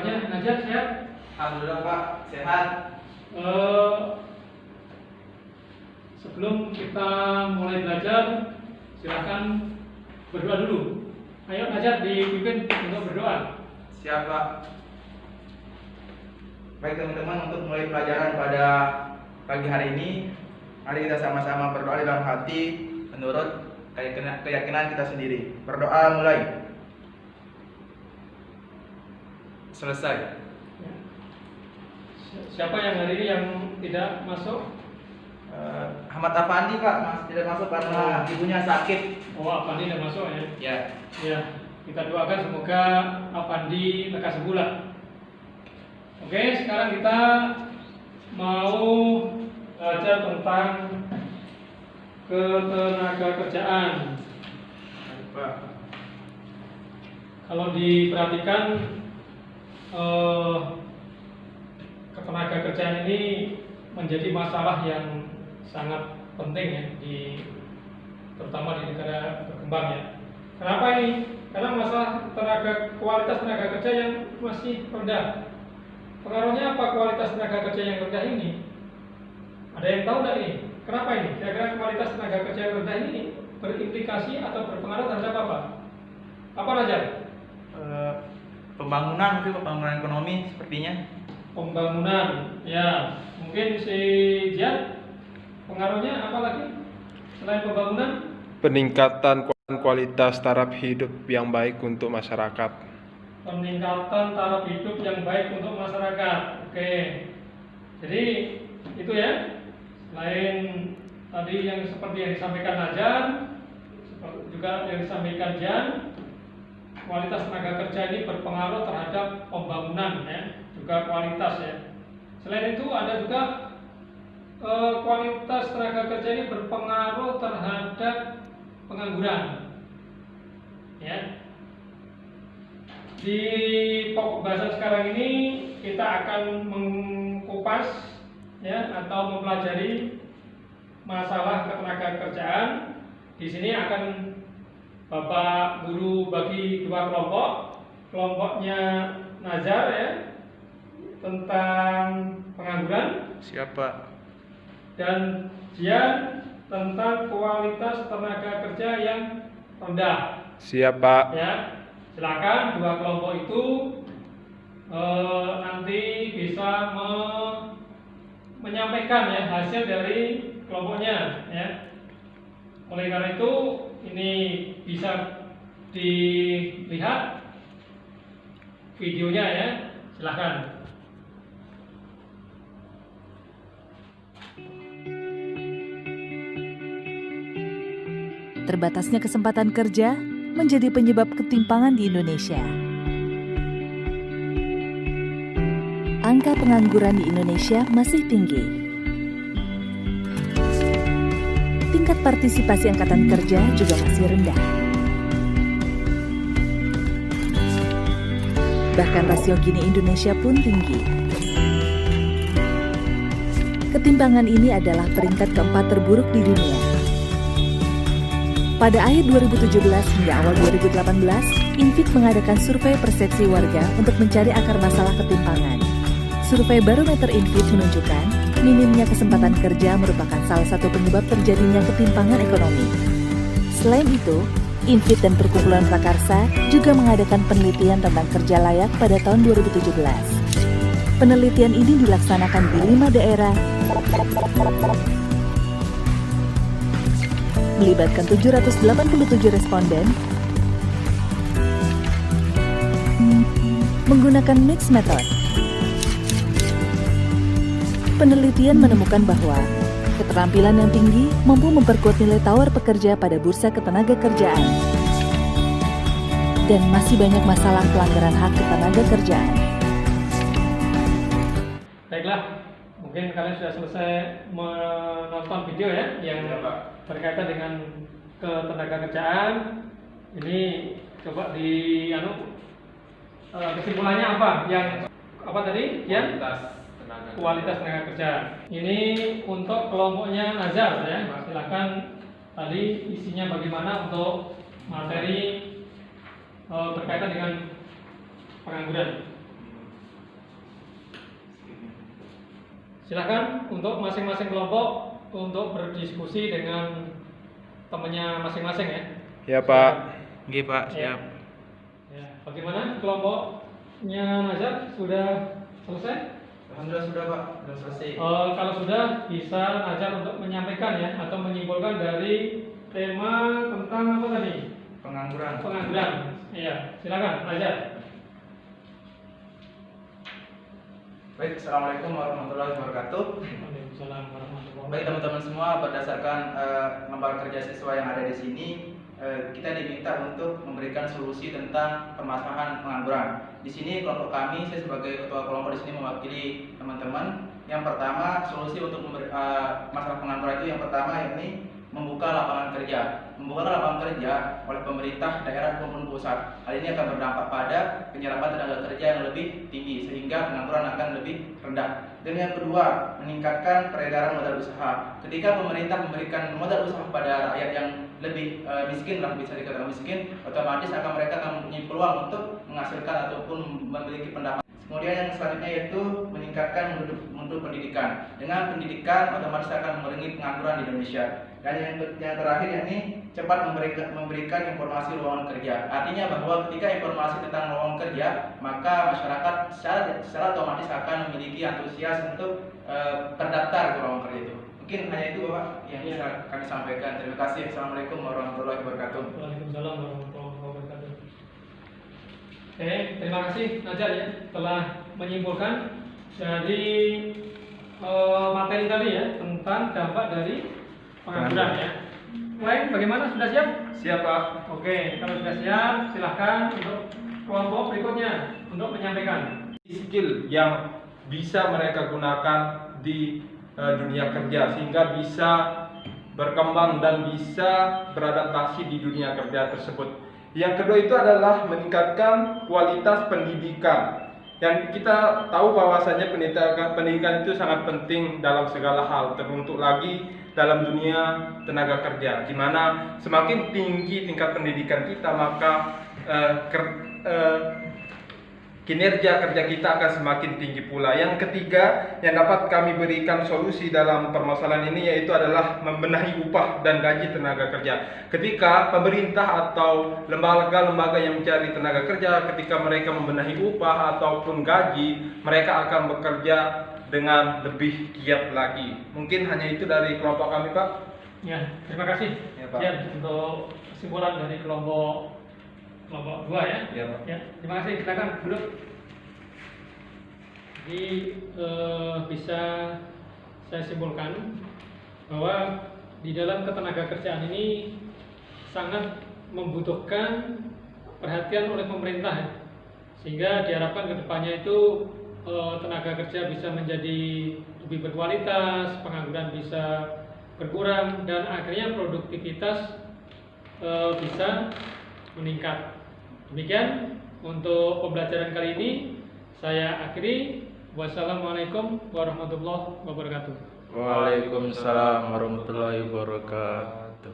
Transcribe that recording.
berdoanya. Najar sehat? Alhamdulillah Pak, sehat. Sebelum kita mulai belajar, silakan berdoa dulu. Ayo Najar dipimpin untuk berdoa. Siap Pak. Baik teman-teman, untuk mulai pelajaran pada pagi hari ini, mari kita sama-sama berdoa dalam hati menurut keyakinan kita sendiri. Berdoa mulai. Selesai. Siapa yang hari ini yang tidak masuk? Ahmad Afandi Pak, tidak masuk karena ibunya sakit. Oh, Afandi tidak masuk ya? Ya. Ya, kita doakan semoga Afandi lekas sembuh lah. Oke, sekarang kita mau belajar tentang ketenagakerjaan. Pak. Kalau diperhatikan ketenagakerjaan ini menjadi masalah yang sangat penting ya terutama di negara berkembang ya. Kenapa ini? Karena masalah kualitas tenaga kerja yang masih rendah. Pengaruhnya apa kualitas tenaga kerja yang rendah ini? Ada yang tahu nggak ini? Kenapa ini? Kira-kira kualitas tenaga kerja yang rendah ini berimplikasi atau berpengaruh terhadap apa? Apa Raja? Pembangunan ekonomi sepertinya. Pembangunan, ya. Mungkin si Jian, pengaruhnya apa lagi selain pembangunan? Peningkatan kualitas taraf hidup yang baik untuk masyarakat. Peningkatan taraf hidup yang baik untuk masyarakat. Oke. Jadi itu ya. Selain tadi yang seperti yang disampaikan Najar, juga yang disampaikan Jan, kualitas tenaga kerja ini berpengaruh terhadap pembangunan ya, juga kualitas ya. Selain itu ada juga kualitas tenaga kerja ini berpengaruh terhadap pengangguran. Ya. Di pokok bahasan sekarang ini kita akan mengkupas ya atau mempelajari masalah ketenagakerjaan. Di sini akan Bapak Guru bagi dua kelompok. Kelompoknya Nazar ya tentang pengangguran. Siapa? Dan Jian tentang kualitas tenaga kerja yang rendah. Siap Pak. Ya. Silakan dua kelompok itu nanti bisa menyampaikan ya hasil dari kelompoknya ya. Oleh karena itu ini bisa dilihat videonya ya. Silakan. Terbatasnya kesempatan kerja menjadi penyebab ketimpangan di Indonesia. Angka pengangguran di Indonesia masih tinggi. Tingkat partisipasi angkatan kerja juga masih rendah. Bahkan rasio Gini Indonesia pun tinggi. Ketimpangan ini adalah peringkat keempat terburuk di dunia. Pada akhir 2017 hingga awal 2018, Infit mengadakan survei persepsi warga untuk mencari akar masalah ketimpangan. Survei barometer Infit menunjukkan minimnya kesempatan kerja merupakan salah satu penyebab terjadinya ketimpangan ekonomi. Selain itu, Infit dan Perkumpulan Prakarsa juga mengadakan penelitian tentang kerja layak pada tahun 2017. Penelitian ini dilaksanakan di 5 daerah, melibatkan 787 responden, menggunakan mixed method. Penelitian menemukan bahwa keterampilan yang tinggi mampu memperkuat nilai tawar pekerja pada bursa ketenagakerjaan. Dan masih banyak masalah pelanggaran hak ketenagakerjaan. Baiklah, mungkin kalian sudah selesai menonton video ya yang berkaitan dengan ketenagakerjaan. Ini coba kesimpulannya apa? Yang apa tadi? Yang kualitas tenaga kerja. Ini untuk kelompoknya Nazar ya. Silakan tadi isinya bagaimana untuk materi berkaitan dengan pengangguran. Silakan untuk masing-masing kelompok untuk berdiskusi dengan temannya masing-masing ya. Ya Pak. Oke Pak, Ya. siap. Ya, bagaimana kelompoknya Nazar sudah selesai? Alhamdulillah sudah Pak, sudah selesai. Kalau sudah bisa Nazar untuk menyampaikan ya atau menyimpulkan dari tema tentang apa tadi? Pengangguran. Pengangguran. Iya, silakan Nazar. Baik, assalamualaikum warahmatullahi wabarakatuh. Waalaikumsalam warahmatullahi Baik teman-teman semua, berdasarkan lembar kerja siswa yang ada di sini, kita diminta untuk memberikan solusi tentang permasalahan pengangguran. Di sini kelompok kami, saya sebagai ketua kelompok di sini mewakili teman-teman. Yang pertama, solusi untuk masalah pengangguran itu yang pertama yakni membuka lapangan kerja. Membuka lapangan kerja oleh pemerintah daerah maupun pusat. Hal ini akan berdampak pada penyerapan tenaga kerja yang lebih tinggi sehingga pengangguran akan lebih rendah. Dan yang kedua, meningkatkan peredaran modal usaha. Ketika pemerintah memberikan modal usaha pada rakyat yang lebih miskin lah, bisa dikatakan miskin, otomatis mereka akan mempunyai peluang untuk menghasilkan ataupun memiliki pendapatan. Kemudian yang selanjutnya yaitu meningkatkan mutu pendidikan. Dengan pendidikan otomatis akan mengurangi pengangguran di Indonesia. Dan yang terakhir yakni cepat memberikan informasi lowongan kerja. Artinya bahwa ketika informasi tentang lowongan kerja, maka masyarakat secara otomatis akan memiliki antusias untuk terdaftar ke lowongan kerja itu. Mungkin hanya itu Bapak yang bisa kami sampaikan. Terima kasih. Assalamualaikum warahmatullahi wabarakatuh. Waalaikumsalam warahmatullahi wabarakatuh. Oke, terima kasih Nazar ya telah menyimpulkan dari materi tadi ya tentang dampak dari pengangguran ya. Lain bagaimana, sudah siap? Siap Pak. Oke, kalau sudah siap silahkan untuk kelompok berikutnya untuk menyampaikan. Skill yang bisa mereka gunakan di dunia kerja sehingga bisa berkembang dan bisa beradaptasi di dunia kerja tersebut. Yang kedua itu adalah meningkatkan kualitas pendidikan. Yang kita tahu bahwasanya pendidikan itu sangat penting dalam segala hal, teruntuk lagi dalam dunia tenaga kerja, di mana semakin tinggi tingkat pendidikan kita maka kinerja kerja kita akan semakin tinggi pula. Yang ketiga yang dapat kami berikan solusi dalam permasalahan ini yaitu adalah membenahi upah dan gaji tenaga kerja. Ketika pemerintah atau lembaga-lembaga yang mencari tenaga kerja, ketika mereka membenahi upah ataupun gaji, mereka akan bekerja dengan lebih giat lagi. Mungkin hanya itu dari kelompok kami Pak. Ya, terima kasih. Ya, Pak. Ya, untuk kesimpulan dari kelompok 2 ya. Ya, Pak. Ya, terima kasih. Silakan duduk. Jadi bisa saya simpulkan bahwa di dalam ketenaga kerjaan ini sangat membutuhkan perhatian oleh pemerintah ya. Sehingga diharapkan ke depannya itu tenaga kerja bisa menjadi lebih berkualitas, pengangguran bisa berkurang dan akhirnya produktivitas bisa meningkat. Demikian untuk pembelajaran kali ini saya akhiri. Wassalamualaikum warahmatullahi wabarakatuh. Waalaikumsalam warahmatullahi wabarakatuh.